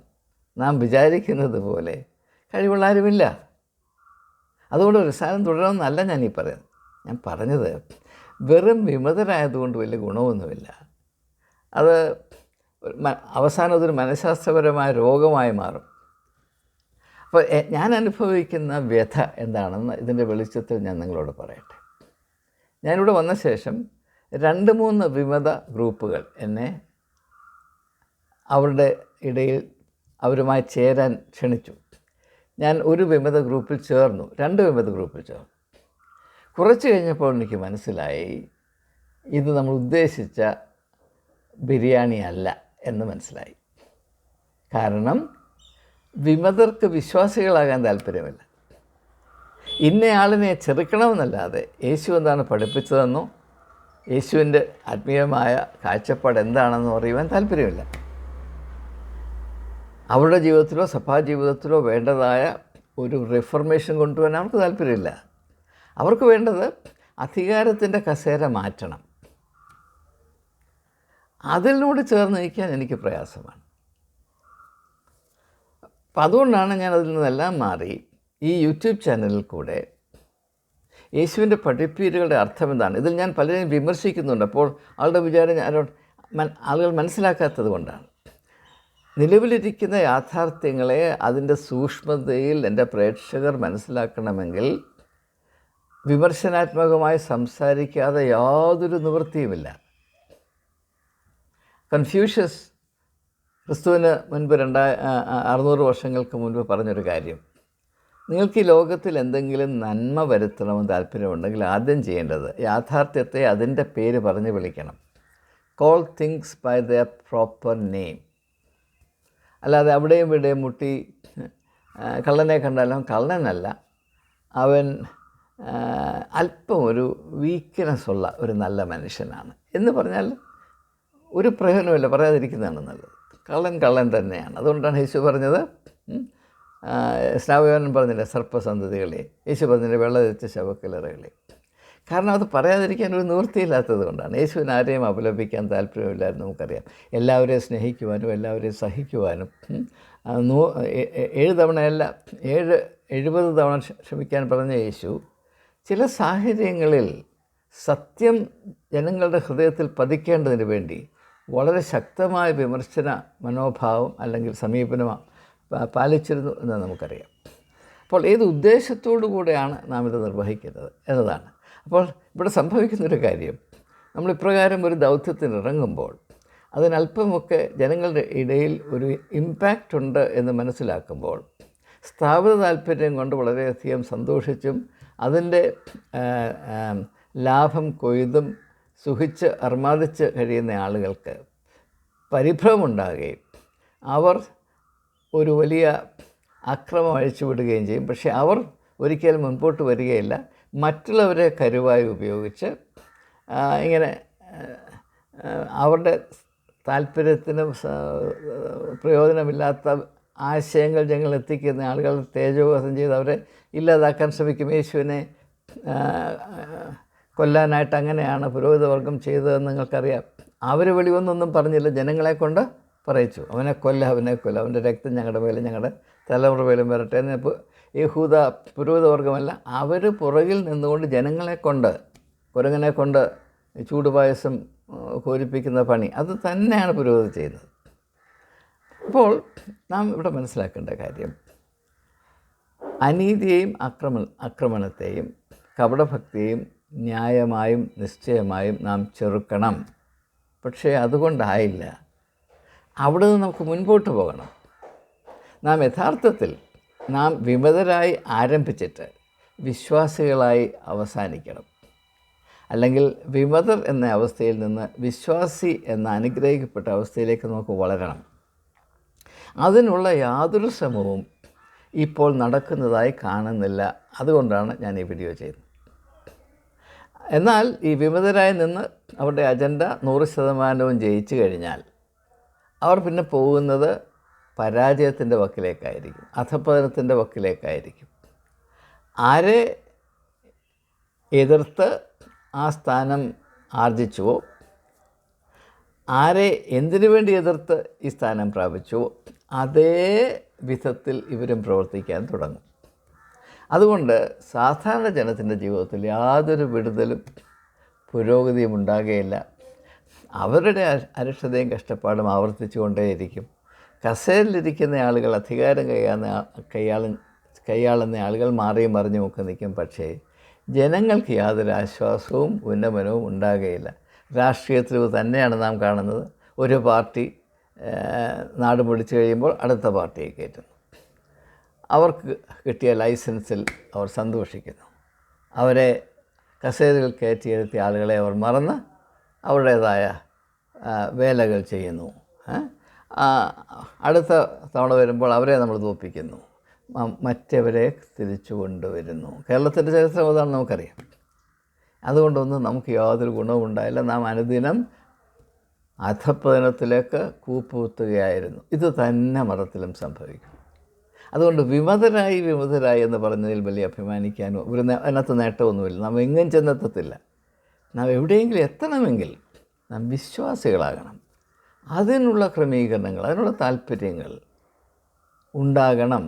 [SPEAKER 1] നാം വിചാരിക്കുന്നത് പോലെ കഴിവുള്ള ആരുമില്ല. അതുകൊണ്ട് ഒരു സ്ഥാനം തുടരണമെന്നല്ല ഞാൻ ഈ പറയുന്നത്. ഞാൻ പറഞ്ഞത് വെറും വിമതരായതുകൊണ്ട് വലിയ ഗുണമൊന്നുമില്ല. അത് അവസാനം അതൊരു മനഃശാസ്ത്രപരമായ രോഗമായി മാറും. അപ്പോൾ ഞാൻ അനുഭവിക്കുന്ന വ്യഥ എന്താണെന്ന് ഇതിൻ്റെ വെളിച്ചത്തിൽ ഞാൻ നിങ്ങളോട് പറയട്ടെ. ഞാനിവിടെ വന്ന ശേഷം 2-3 വിമത ഗ്രൂപ്പുകൾ എന്നെ അവരുടെ ഇടയിൽ അവരുമായി ചേരാൻ ക്ഷണിച്ചു. ഞാൻ ഒരു വിമത ഗ്രൂപ്പിൽ ചേർന്നു, 2 വിമത ഗ്രൂപ്പിൽ ചേർന്നു. കുറച്ച് കഴിഞ്ഞപ്പോൾ എനിക്ക് മനസ്സിലായി ഇത് നമ്മൾ ഉദ്ദേശിച്ച ബിരിയാണി അല്ല എന്ന് മനസ്സിലായി. കാരണം വിമതർക്ക് വിശ്വാസികളാകാൻ താല്പര്യമില്ല. ഇന്നയാളിനെ ചെറുക്കണമെന്നല്ലാതെ യേശു എന്താണ് പഠിപ്പിച്ചതെന്നോ യേശുവിൻ്റെ ആത്മീയമായ കാഴ്ചപ്പാട് എന്താണെന്നോ അറിയുവാൻ താല്പര്യമില്ല. അവരുടെ ജീവിതത്തിലോ സഭാജീവിതത്തിലോ വേണ്ടതായ ഒരു റിഫർമേഷൻ കൊണ്ടുവരാൻ അവർക്ക് താല്പര്യമില്ല. അവർക്ക് വേണ്ടത് അധികാരത്തിൻ്റെ കസേര മാറ്റണം. അതിലൂടെ ചേർന്ന് നിൽക്കാൻ എനിക്ക് പ്രയാസമാണ്. അപ്പം അതുകൊണ്ടാണ് ഞാൻ അതിൽ നിന്നെല്ലാം മാറി ഈ യൂട്യൂബ് ചാനലിൽ കൂടെ യേശുവിൻ്റെ പഠിപ്പീരുകളുടെ അർത്ഥം എന്താണ്, ഇതിൽ ഞാൻ പലരെയും വിമർശിക്കുന്നുണ്ട്. അപ്പോൾ ആളുടെ വിചാരം ആളുകൾ മനസ്സിലാക്കാത്തത് കൊണ്ടാണ്. നിലവിലിരിക്കുന്ന യാഥാർത്ഥ്യങ്ങളെ അതിൻ്റെ സൂക്ഷ്മതയിൽ എൻ്റെ പ്രേക്ഷകർ മനസ്സിലാക്കണമെങ്കിൽ വിമർശനാത്മകമായി സംസാരിക്കാതെ യാതൊരു നിവൃത്തിയുമില്ല. കൺഫ്യൂഷ്യസ് ക്രിസ്തുവിന് മുൻപ് 600 വർഷങ്ങൾക്ക് മുൻപ് പറഞ്ഞൊരു കാര്യം, നിങ്ങൾക്ക് ഈ ലോകത്തിൽ എന്തെങ്കിലും നന്മ വരുത്തണമെന്ന് താല്പര്യമുണ്ടെങ്കിൽ ആദ്യം ചെയ്യേണ്ടത് യാഥാർത്ഥ്യത്തെ അതിൻ്റെ പേര് പറഞ്ഞ് വിളിക്കണം. Call things by their proper name. അല്ലാതെ അവിടെയും ഇവിടെയും മുട്ടി കള്ളനെ കണ്ടാലും കള്ളനല്ല, അവൻ അല്പം ഒരു വീക്ക്നെസ്സുള്ള ഒരു നല്ല മനുഷ്യനാണ് എന്ന് പറഞ്ഞാൽ ഒരു പ്രയോജനമില്ല, പറയാതിരിക്കുന്നതാണ് നല്ലത്. കള്ളൻ തന്നെയാണ്. അതുകൊണ്ടാണ് യേശു പറഞ്ഞത്, സ്നാപകൻ പറഞ്ഞില്ല സർപ്പസന്തതികളെ, യേശു പറഞ്ഞില്ല വെള്ള തെച്ച ശവക്കലറകളെ. കാരണം അത് പറയാതിരിക്കാൻ ഒരു നിവൃത്തിയില്ലാത്തത് കൊണ്ടാണ്. യേശുവിന് ആരെയും അപലപിക്കാൻ താല്പര്യമില്ലായിരുന്നു, നമുക്കറിയാം. എല്ലാവരെയും സ്നേഹിക്കുവാനും എല്ലാവരെയും സഹിക്കുവാനും 7 തവണയല്ല 70 തവണ ക്ഷമിക്കാൻ പറഞ്ഞ യേശു ചില സാഹചര്യങ്ങളിൽ സത്യം ജനങ്ങളുടെ ഹൃദയത്തിൽ പതിക്കേണ്ടതിന് വേണ്ടി വളരെ ശക്തമായ വിമർശന മനോഭാവം അല്ലെങ്കിൽ സമീപനം പാലിച്ചിരുന്നു എന്ന് നമുക്കറിയാം. അപ്പോൾ ഏത് ഉദ്ദേശത്തോടു കൂടെയാണ് നാം ഇത് നിർവഹിക്കുന്നത് എന്നതാണ്. അപ്പോൾ ഇവിടെ സംഭവിക്കുന്നൊരു കാര്യം, നമ്മളിപ്രകാരം ഒരു ദൗത്യത്തിന് ഇറങ്ങുമ്പോൾ അതിനല്പമൊക്കെ ജനങ്ങളുടെ ഇടയിൽ ഒരു ഇമ്പാക്റ്റ് ഉണ്ട് എന്ന് മനസ്സിലാക്കുമ്പോൾ സ്ഥാപിത താല്പര്യം കൊണ്ട് വളരെയധികം സന്തോഷിച്ചും അതിൻ്റെ ലാഭം കൊയ്തും സുഖിച്ച് അർമാദിച്ച് കഴിയുന്ന ആളുകൾക്ക് പരിഭ്രമമുണ്ടാകുകയും അവർ ഒരു വലിയ അക്രമം അഴിച്ചുവിടുകയും ചെയ്യും. പക്ഷേ അവർ ഒരിക്കലും മുൻപോട്ട് വരികയില്ല. മറ്റുള്ളവരെ കരുവായി ഉപയോഗിച്ച് ഇങ്ങനെ അവരുടെ താല്പര്യത്തിന് പ്രയോജനമില്ലാത്ത ആശയങ്ങൾ ഞങ്ങൾ എത്തിക്കുന്ന ആളുകൾ തേജോവധം ചെയ്ത് അവരെ ഇല്ലാതാക്കാൻ ശ്രമിക്കും. യേശുവിനെ കൊല്ലാനായിട്ട് അങ്ങനെയാണ് പുരോഹിതവർഗം ചെയ്തതെന്ന് നിങ്ങൾക്കറിയാം. അവർ വെളിവൊന്നൊന്നും പറഞ്ഞില്ല, ജനങ്ങളെ കൊണ്ട് പറയിച്ചു, അവനെ കൊല്ല, അവൻ്റെ രക്തം ഞങ്ങളുടെ മേലും ഞങ്ങളുടെ തലമുറ മേലും വരട്ടെ എന്ന്. യഹൂദ പുരോഹിതവർഗമല്ല, അവർ പുറകിൽ നിന്നുകൊണ്ട് ജനങ്ങളെ കൊണ്ട്, കുരങ്ങനെ കൊണ്ട് ചൂടുപായസം കോരിപ്പിക്കുന്ന പണി അത് തന്നെയാണ് പുരോഹിതർ ചെയ്യുന്നത്. അപ്പോൾ നാം ഇവിടെ മനസ്സിലാക്കേണ്ട കാര്യം, അനീതിയെയും ആക്രമണത്തെയും കപടഭക്തിയെയും ന്യായമായും നിശ്ചയമായും നാം ചെറുക്കണം. പക്ഷേ അതുകൊണ്ടായില്ല. അവിടെ നിന്ന് നമുക്ക് മുൻപോട്ട് പോകണം. നാം യഥാർത്ഥത്തിൽ നാം വിമതരായി ആരംഭിച്ചിട്ട് വിശ്വാസികളായി അവസാനിക്കണം. അല്ലെങ്കിൽ വിമതർ എന്ന അവസ്ഥയിൽ നിന്ന് വിശ്വാസി എന്ന അനുഗ്രഹിക്കപ്പെട്ട അവസ്ഥയിലേക്ക് നമുക്ക് വളരണം. അതിനുള്ള യാതൊരു ശ്രമവും ഇപ്പോൾ നടക്കുന്നതായി കാണുന്നില്ല. അതുകൊണ്ടാണ് ഞാൻ ഈ വീഡിയോ ചെയ്യുന്നത്. എന്നാൽ ഈ വിമതരായി നിന്ന് അവരുടെ അജണ്ട 100% ജയിച്ചു കഴിഞ്ഞാൽ അവർ പിന്നെ പോകുന്നത് പരാജയത്തിൻ്റെ വക്കിലേക്കായിരിക്കും, അധപ്പതനത്തിൻ്റെ വക്കിലേക്കായിരിക്കും. ആരെ എതിർത്ത് ആ സ്ഥാനം ആർജിച്ചുവോ ആരെ എന്തിനു വേണ്ടി എതിർത്ത് ഈ സ്ഥാനം പ്രാപിച്ചു അതേ വിധത്തിൽ ഇവരും പ്രവർത്തിക്കാൻ തുടങ്ങും. അതുകൊണ്ട് സാധാരണ ജനത്തിൻ്റെ ജീവിതത്തിൽ യാതൊരു വിടുതലും പുരോഗതിയും ഉണ്ടാകുകയില്ല. അവരുടെ അരിഷ്ടതയും കഷ്ടപ്പാടും ആവർത്തിച്ചു കൊണ്ടേയിരിക്കും. കസേരയിലിരിക്കുന്ന ആളുകൾ, അധികാരം കൈയാളുന്ന ആളുകൾ മാറിയും മറിഞ്ഞും ഒക്കെ നിൽക്കും. പക്ഷേ ജനങ്ങൾക്ക് യാതൊരു ആശ്വാസവും ഉന്നമനവും ഉണ്ടാകുകയില്ല. രാഷ്ട്രീയത്തിൽ തന്നെയാണ് നാം കാണുന്നത്. ഒരു പാർട്ടി നാട് മുടിച്ചു കഴിയുമ്പോൾ അടുത്ത പാർട്ടിയെ കയറ്റുന്നു. അവർക്ക് കിട്ടിയ ലൈസൻസിൽ അവർ സന്തോഷിക്കുന്നു. അവരെ കസേരകൾ കയറ്റിയിരുത്തിയ ആളുകളെ അവർ മറന്ന് അവരുടേതായ വേലകൾ ചെയ്യുന്നു. അടുത്ത തവണ വരുമ്പോൾ അവരെ നമ്മൾ തോൽപ്പിക്കുന്നു, മറ്റവരെ തിരിച്ചു കൊണ്ടുവരുന്നു. കേരളത്തിൻ്റെ ചരിത്രം അതാണ് നമുക്കറിയാം. അതുകൊണ്ടൊന്നും നമുക്ക് യാതൊരു ഗുണവും ഉണ്ടായില്ല. നാം അനുദിനം അധപ്പതനത്തിലേക്ക് കൂപ്പുകുത്തുകയായിരുന്നു. ഇത് തന്നെ മതത്തിലും സംഭവിക്കും. അതുകൊണ്ട് വിമതരായി എന്ന് പറഞ്ഞതിൽ വലിയ അഭിമാനിക്കാനോ അതിനകത്ത് നേട്ടമൊന്നുമില്ല. നാം എങ്ങും ചെന്നെത്തത്തില്ല. നാം എവിടെയെങ്കിലും എത്തണമെങ്കിൽ നാം വിശ്വാസികളാകണം. അതിനുള്ള ക്രമീകരണങ്ങൾ, അതിനുള്ള താല്പര്യങ്ങൾ ഉണ്ടാകണം.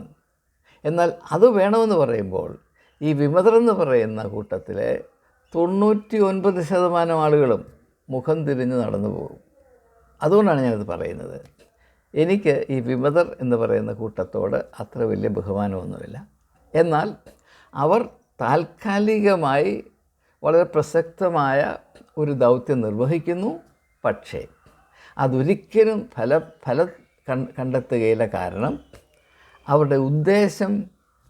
[SPEAKER 1] എന്നാൽ അത് വേണമെന്ന് പറയുമ്പോൾ ഈ വിമതരെന്ന് പറയുന്ന കൂട്ടത്തിലെ 99% ആളുകളും മുഖം തിരിഞ്ഞ് നടന്നു പോകും. അതുകൊണ്ടാണ് ഞാനത് പറയുന്നത്. എനിക്ക് ഈ വിമതർ എന്ന് പറയുന്ന കൂട്ടത്തോട് അത്ര വലിയ ബഹുമാനമൊന്നുമില്ല. എന്നാൽ അവർ താൽക്കാലികമായി വളരെ പ്രസക്തമായ ഒരു ദൗത്യം നിർവഹിക്കുന്നു. പക്ഷേ അതൊരിക്കലും കണ്ടെത്തുകയില്ല. കാരണം അവരുടെ ഉദ്ദേശം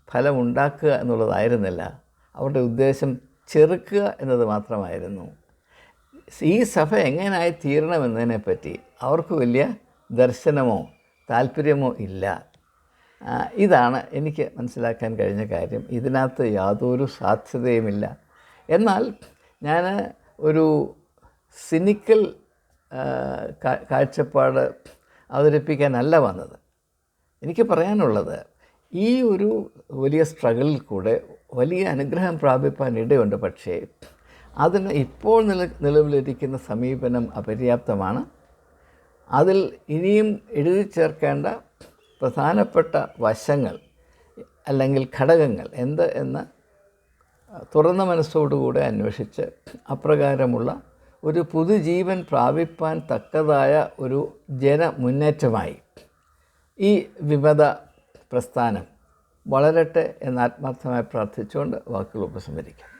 [SPEAKER 1] ഫലമുണ്ടാക്കുക എന്നുള്ളതായിരുന്നില്ല. അവരുടെ ഉദ്ദേശം ചെറുക്കുക എന്നത് മാത്രമായിരുന്നു. ഈ സഭ എങ്ങനെയായി തീരണമെന്നതിനെപ്പറ്റി അവർക്ക് വലിയ ദർശനമോ താല്പര്യമോ ഇല്ല. ഇതാണ് എനിക്ക് മനസ്സിലാക്കാൻ കഴിഞ്ഞ കാര്യം. ഇതിനകത്ത് യാതൊരു സാധ്യതയുമില്ല. എന്നാൽ ഞാൻ ഒരു സിനിക്കൽ കാഴ്ചപ്പാട് അവതരിപ്പിക്കാനല്ല വന്നത്. എനിക്ക് പറയാനുള്ളത്, ഈ ഒരു വലിയ സ്ട്രഗിളിൽ കൂടെ വലിയ അനുഗ്രഹം പ്രാപിപ്പാൻ ഇടയുണ്ട്. പക്ഷേ അതിന് ഇപ്പോൾ നിലവിലിരിക്കുന്ന സമീപനം അപര്യാപ്തമാണ്. അതിൽ ഇനിയും എഴുതി ചേർക്കേണ്ട പ്രധാനപ്പെട്ട വശങ്ങൾ അല്ലെങ്കിൽ ഘടകങ്ങൾ എന്ത് എന്ന് തുറന്ന മനസ്സോടുകൂടെ അന്വേഷിച്ച് അപ്രകാരമുള്ള ഒരു പുതുജീവൻ പ്രാപിപ്പാൻ തക്കതായ ഒരു ജനമുന്നേറ്റമായി ഈ വിമത പ്രസ്ഥാനം വളരട്ടെ എന്ന് ആത്മാർത്ഥമായി പ്രാർത്ഥിച്ചുകൊണ്ട് വാക്കുകൾ ഉപസംഹരിക്കാം.